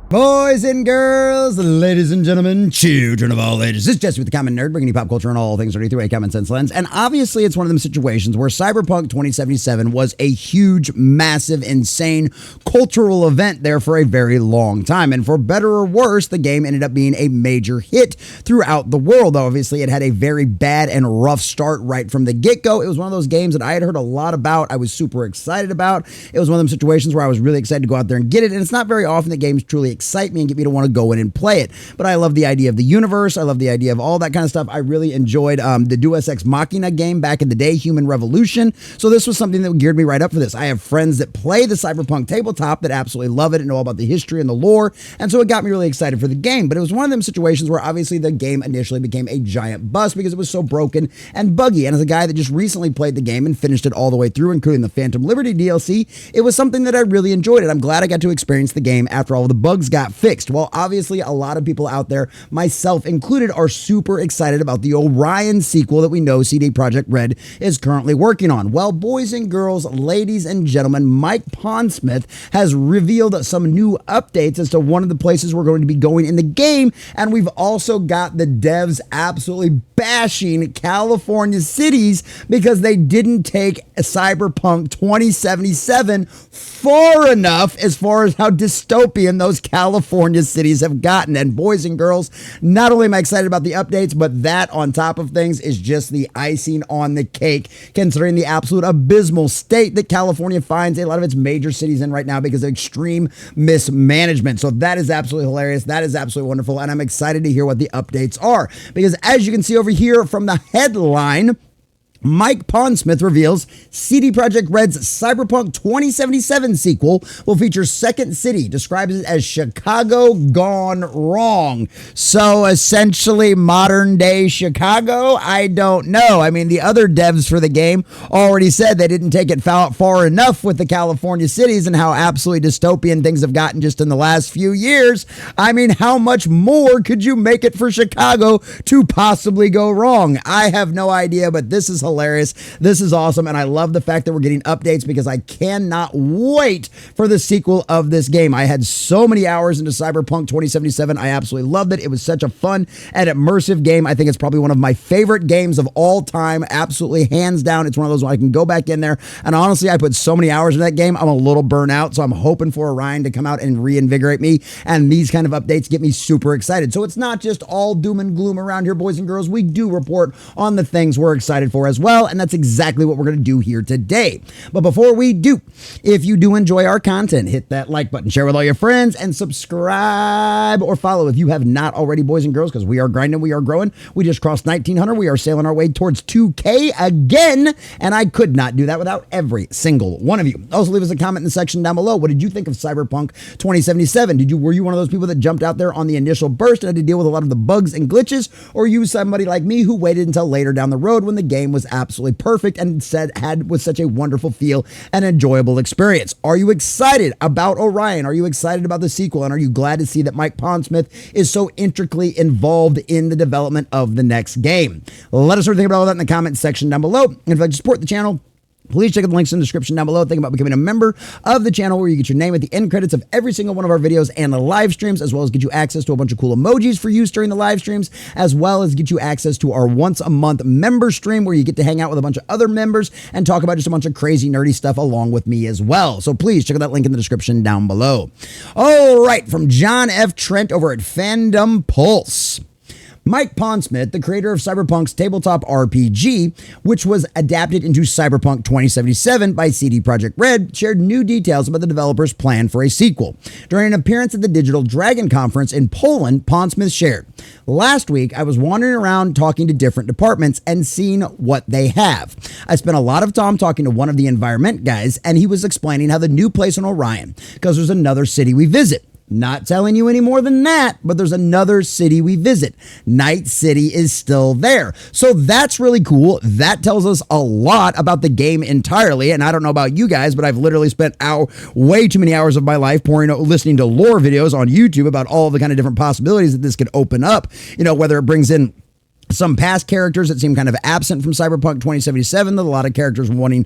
Boys and girls, ladies and gentlemen, children of all ages, this is Jesse with the Common Nerd, bringing you pop culture and all things dirty through a common sense lens. And obviously, it's one of them situations where Cyberpunk 2077 was a huge, massive, insane cultural event there for a very long time. And for better or worse, the game ended up being a major hit throughout the world. Obviously, it had a very bad and rough start right from the get-go. It was one of those games that I had heard a lot about. I was super excited about. It was one of them situations where I was really excited to go out there and get it. And it's not very often that games truly excite me and get me to want to go in and play it. But I love the idea of the universe. I love the idea of all that kind of stuff. I really enjoyed the Deus Ex Machina game back in the day, Human Revolution. So this was something that geared me right up for this. I have friends that play the Cyberpunk tabletop that absolutely love it and know all about the history and the lore. And so it got me really excited for the game. But it was one of them situations where obviously the game initially became a giant bust because it was so broken and buggy. And as a guy that just recently played the game and finished it all the way through, including the Phantom Liberty DLC, it was something that I really enjoyed. And I'm glad I got to experience the game after all the bugs got fixed. Well, obviously, a lot of people out there, myself included, are super excited about the Orion sequel that we know CD Projekt Red is currently working on. Well, boys and girls, ladies and gentlemen, Mike Pondsmith has revealed some new updates as to one of the places we're going to be going in the game, and we've also got the devs absolutely bashing California cities because they didn't take Cyberpunk 2077 far enough as far as how dystopian those California cities have gotten. And boys and girls, not only am I excited about the updates, but that on top of things is just the icing on the cake, considering the absolute abysmal state that California finds a lot of its major cities in right now because of extreme mismanagement. So that is absolutely hilarious. That is absolutely wonderful. And I'm excited to hear what the updates are, because as you can see over here from the headline, Mike Pondsmith reveals CD Projekt Red's Cyberpunk 2077 sequel will feature Second City, describes it as Chicago gone wrong. So essentially modern day Chicago? I don't know. I mean, the other devs for the game already said they didn't take it far enough with the California cities and how absolutely dystopian things have gotten just in the last few years. I mean, how much more could you make it for Chicago to possibly go wrong? I have no idea, but this is hilarious. This is awesome, and I love the fact that we're getting updates because I cannot wait for the sequel of this game. I had so many hours into Cyberpunk 2077. I absolutely loved it. It was such a fun and immersive game. I think it's probably one of my favorite games of all time. Absolutely, hands down. It's one of those where I can go back in there, and honestly, I put so many hours in that game, I'm a little burnt out, so I'm hoping for Orion to come out and reinvigorate me, and these kind of updates get me super excited. So it's not just all doom and gloom around here, boys and girls. We do report on the things we're excited for as well, and that's exactly what we're going to do here today. But before we do, if you do enjoy our content, hit that like button, share with all your friends, and subscribe or follow if you have not already, boys and girls, because we are grinding, we are growing. We just crossed 1900. We are sailing our way towards 2K again, and I could not do that without every single one of you. Also, leave us a comment in the section down below. What did you think of Cyberpunk 2077? Were you one of those people that jumped out there on the initial burst and had to deal with a lot of the bugs and glitches, or you somebody like me who waited until later down the road when the game was absolutely perfect and was such a wonderful feel and enjoyable experience? Are you excited about Orion? Are you excited about the sequel? And are you glad to see that Mike Pondsmith is so intricately involved in the development of the next game? Let us know what you think about all that in the comment section down below. And if you'd like to support the channel, please check out the links in the description down below. Think about becoming a member of the channel where you get your name at the end credits of every single one of our videos and the live streams, as well as get you access to a bunch of cool emojis for use during the live streams, as well as get you access to our once a month member stream where you get to hang out with a bunch of other members and talk about just a bunch of crazy nerdy stuff along with me as well. So please check out that link in the description down below. All right, from John F. Trent over at Fandom Pulse. Mike Pondsmith, the creator of Cyberpunk's tabletop RPG, which was adapted into Cyberpunk 2077 by CD Projekt Red, shared new details about the developer's plan for a sequel. During an appearance at the Digital Dragon Conference in Poland, Pondsmith shared, "Last week, I was wandering around talking to different departments and seeing what they have. I spent a lot of time talking to one of the environment guys, and he was explaining how the new place on Orion, because there's another city we visit. Not telling you any more than that, but there's another city we visit. Night City is still there." So that's really cool. That tells us a lot about the game entirely. And I don't know about you guys, but I've literally spent way too many hours of my life listening to lore videos on YouTube about all the kind of different possibilities that this could open up. You know, whether it brings in some past characters that seem kind of absent from Cyberpunk 2077 that a lot of characters wanting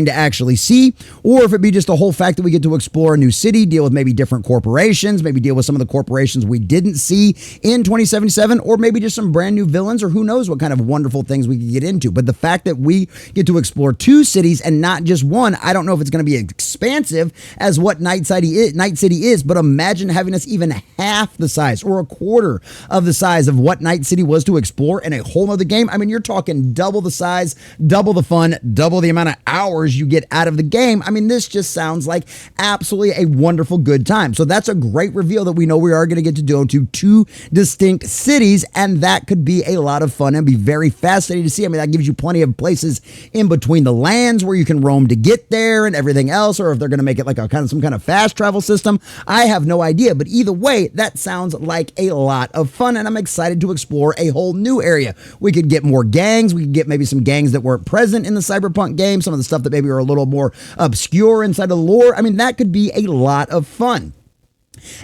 to actually see, or if it be just the whole fact that we get to explore a new city, deal with maybe different corporations, maybe deal with some of the corporations we didn't see in 2077, or maybe just some brand new villains, or who knows what kind of wonderful things we could get into. But the fact that we get to explore 2 cities and not just one, I don't know if it's going to be expansive as what Night City is, but imagine having us even half the size or a quarter of the size of what Night City was to explore in a whole nother game. I mean, you're talking double the size, double the fun, double the amount of hours you get out of the game. I mean, this just sounds like absolutely a wonderful good time. So that's a great reveal that we know we are going to get to go to 2 distinct cities, and that could be a lot of fun and be very fascinating to see. I mean, that gives you plenty of places in between the lands where you can roam to get there and everything else, or if they're going to make it like some kind of fast travel system, I have no idea. But either way, that sounds like a lot of fun, and I'm excited to explore a whole new area. We could get more gangs. We could get maybe some gangs that weren't present in the Cyberpunk game, some of the stuff that maybe are a little more obscure inside of the lore. I mean, that could be a lot of fun.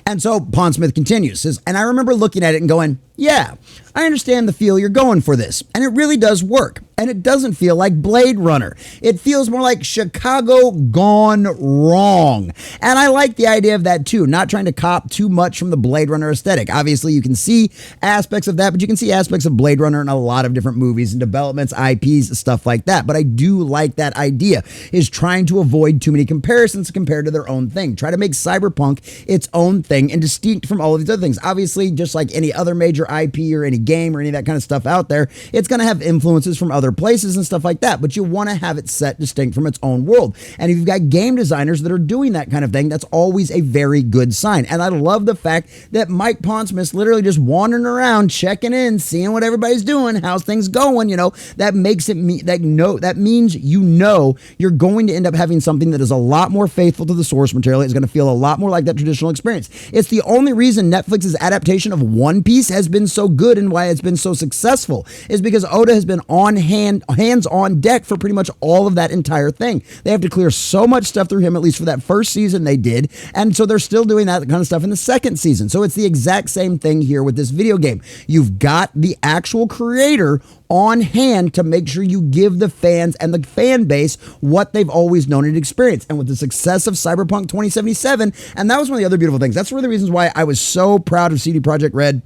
And so Pondsmith continues, says, and I remember looking at it and going, yeah, I understand the feel you're going for this, and it really does work. And it doesn't feel like Blade Runner. It feels more like Chicago gone wrong. And I like the idea of that too, not trying to cop too much from the Blade Runner aesthetic. Obviously, you can see aspects of that, but you can see aspects of Blade Runner in a lot of different movies and developments, IPs, stuff like that. But I do like that idea, is trying to avoid too many comparisons compared to their own thing. Try to make Cyberpunk its own thing and distinct from all of these other things. Obviously, just like any other major IP or any game or any of that kind of stuff out there, it's going to have influences from other places and stuff like that, but you want to have it set distinct from its own world. And if you've got game designers that are doing that kind of thing, that's always a very good sign. And I love the fact that Mike Pondsmith's literally just wandering around, checking in, seeing what everybody's doing, how's things going, that makes it that means you're going to end up having something that is a lot more faithful to the source material. It's going to feel a lot more like that traditional experience. It's the only reason Netflix's adaptation of One Piece has been so good and why it's been so successful, is because Oda has been hands on deck for pretty much all of that entire thing. They have to clear so much stuff through him, at least for that first season they did, and so they're still doing that kind of stuff in the second season. So it's the exact same thing here with this video game. You've got the actual creator on hand to make sure you give the fans and the fan base what they've always known and experienced. And with the success of Cyberpunk 2077, and that was one of the other beautiful things. That's one of the reasons why I was so proud of CD Projekt Red.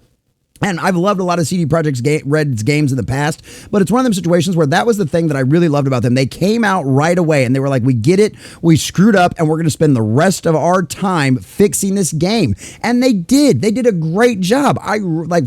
And I've loved a lot of CD Projekt Red's games in the past, but it's one of them situations where that was the thing that I really loved about them. They came out right away and they were like, we get it, we screwed up, and we're going to spend the rest of our time fixing this game. And they did. They did a great job.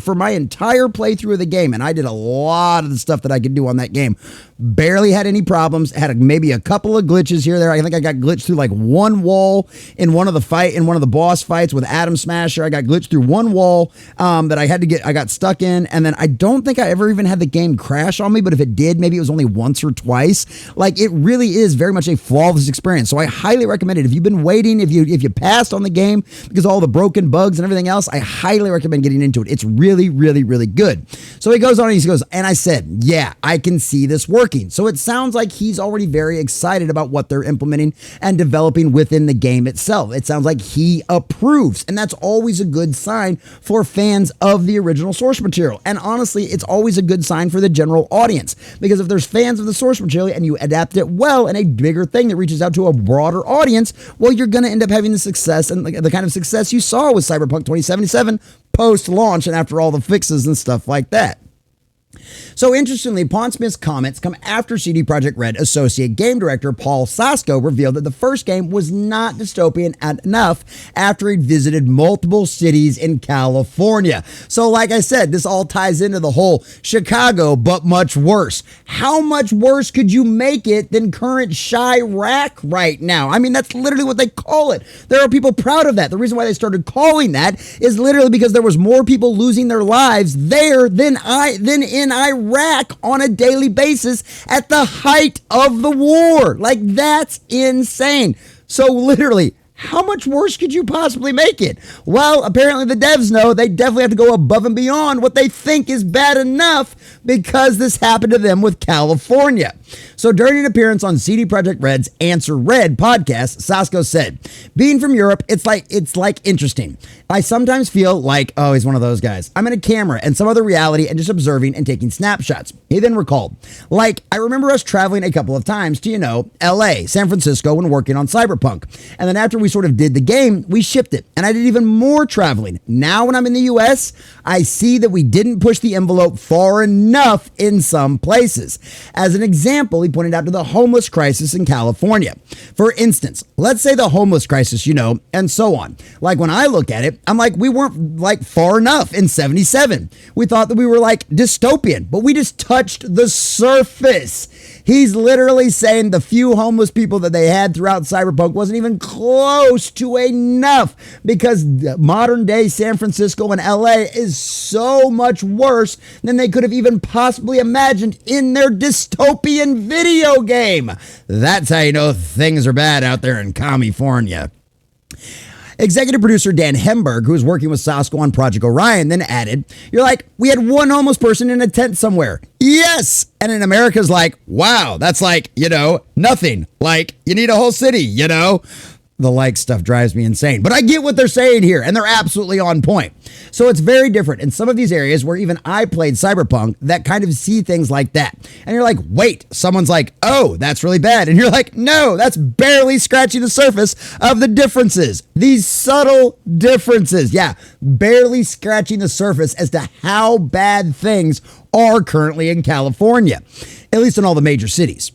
For my entire playthrough of the game, and I did a lot of the stuff that I could do on that game, barely had any problems, had maybe a couple of glitches here or there. I think I got glitched through like one wall in one of the boss fights with Atom Smasher. I got glitched through one wall that I got stuck in, and then I don't think I ever even had the game crash on me, but if it did, maybe it was only once or twice. Like, it really is very much a flawless experience. So I highly recommend it. If you've been waiting, if you passed on the game because of all the broken bugs and everything else, I highly recommend getting into it. It's really, really, really good. So he goes on and he goes, and I said, yeah, I can see this working. So it sounds like he's already very excited about what they're implementing and developing within the game itself. It sounds like he approves, and that's always a good sign for fans of the original source material. And honestly, it's always a good sign for the general audience, because if there's fans of the source material and you adapt it well in a bigger thing that reaches out to a broader audience, well, you're going to end up having the success and the kind of success you saw with Cyberpunk 2077 post-launch and after all the fixes and stuff like that. So interestingly, Pondsmith's comments come after CD Projekt Red associate game director Paul Sasko revealed that the first game was not dystopian enough after he'd visited multiple cities in California. So like I said, this all ties into the whole Chicago, but much worse. How much worse could you make it than current Chirac right now? I mean, that's literally what they call it. There are people proud of that. The reason why they started calling that is literally because there was more people losing their lives there than in Iraq on a daily basis at the height of the war. Like, that's insane. So literally, how much worse could you possibly make it? Well, apparently the devs know they definitely have to go above and beyond what they think is bad enough, because this happened to them with California. So during an appearance on CD Projekt Red's Answer Red podcast, Sasko said, "Being from Europe, it's like interesting. I sometimes feel like, oh, he's one of those guys. I'm in a camera and some other reality and just observing and taking snapshots." He then recalled, "Like, I remember us traveling a couple of times to, LA, San Francisco when working on Cyberpunk. And then after we sort of did the game, we shipped it. And I did even more traveling. Now when I'm in the US, I see that we didn't push the envelope far enough in some places." As an example, he pointed out to the homeless crisis in California. For instance, let's say the homeless crisis, and so on. Like when I look at it, I'm like, we weren't like far enough in 77. We thought that we were like dystopian, but we just touched the surface. He's literally saying the few homeless people that they had throughout Cyberpunk wasn't even close to enough, because modern day San Francisco and LA is so much worse than they could have even possibly imagined in their dystopian video game. That's how you know things are bad out there in California. Executive producer Dan Hemberg, who was working with Sasko on Project Orion, then added, "You're like, we had one homeless person in a tent somewhere. Yes. And in America's like, wow, that's like, nothing. Like, you need a whole city, The like stuff drives me insane. But I get what they're saying here, and they're absolutely on point. So it's very different in some of these areas where even I played Cyberpunk that kind of see things like that. And you're like, wait, someone's like, oh, that's really bad. And you're like, no, that's barely scratching the surface of the differences. These subtle differences. Yeah, barely scratching the surface as to how bad things are currently in California, at least in all the major cities.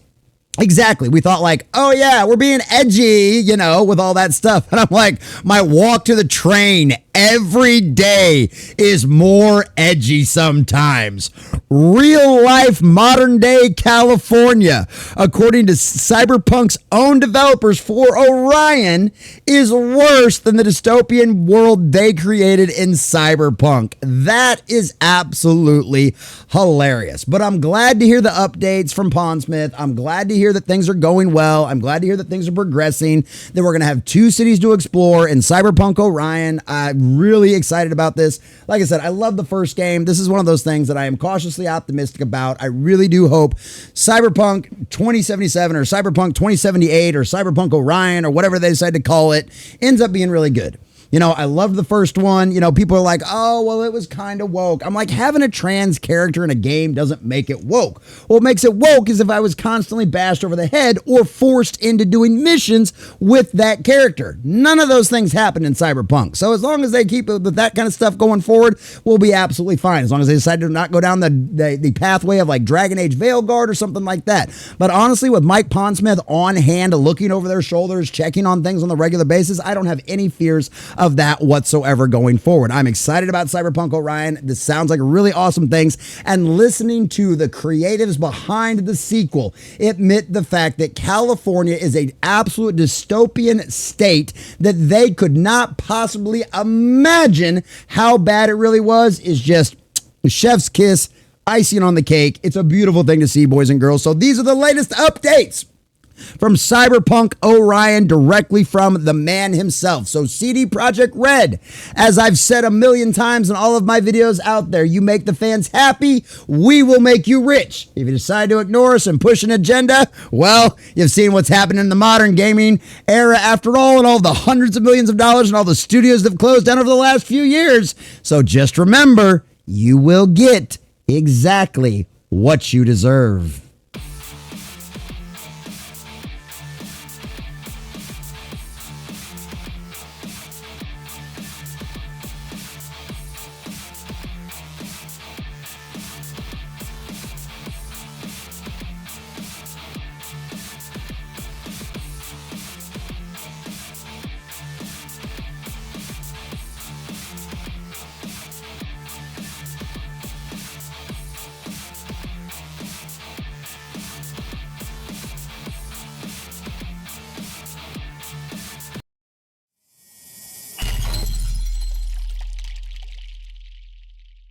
Exactly. We thought like, oh yeah, we're being edgy, with all that stuff. And I'm like, my walk to the train every day is more edgy sometimes. Real life modern day California, according to Cyberpunk's own developers for Orion, is worse than the dystopian world they created in Cyberpunk. That is absolutely hilarious. But I'm glad to hear the updates from Pondsmith. I'm glad to hear that things are going well. I'm glad to hear that things are progressing, that we're going to have 2 cities to explore in Cyberpunk Orion. I'm really excited about this. Like I said, I love the first game. This is one of those things that I am cautiously optimistic about. I really do hope Cyberpunk 2077 or Cyberpunk 2078 or Cyberpunk Orion or whatever they decide to call it ends up being really good. I loved the first one. People are like, oh, well, it was kind of woke. I'm like, having a trans character in a game doesn't make it woke. What makes it woke is if I was constantly bashed over the head or forced into doing missions with that character. None of those things happen in Cyberpunk. So as long as they keep with that kind of stuff going forward, we'll be absolutely fine. As long as they decide to not go down the pathway of like Dragon Age Veilguard or something like that. But honestly, with Mike Pondsmith on hand, looking over their shoulders, checking on things on the regular basis, I don't have any fears of that whatsoever going forward. I'm excited about Cyberpunk Orion. This sounds like really awesome things, and listening to the creatives behind the sequel admit the fact that California is an absolute dystopian state that they could not possibly imagine how bad it really was is just a chef's kiss, icing on the cake. It's a beautiful thing to see, boys and girls. So these are the latest updates from Cyberpunk Orion directly from the man himself. So CD Projekt Red, as I've said a million times in all of my videos out there, you make the fans happy, we will make you rich. If you decide to ignore us and push an agenda, well, you've seen what's happening in the modern gaming era after all, and all the hundreds of millions of dollars and all the studios that have closed down over the last few years. So just remember, you will get exactly what you deserve.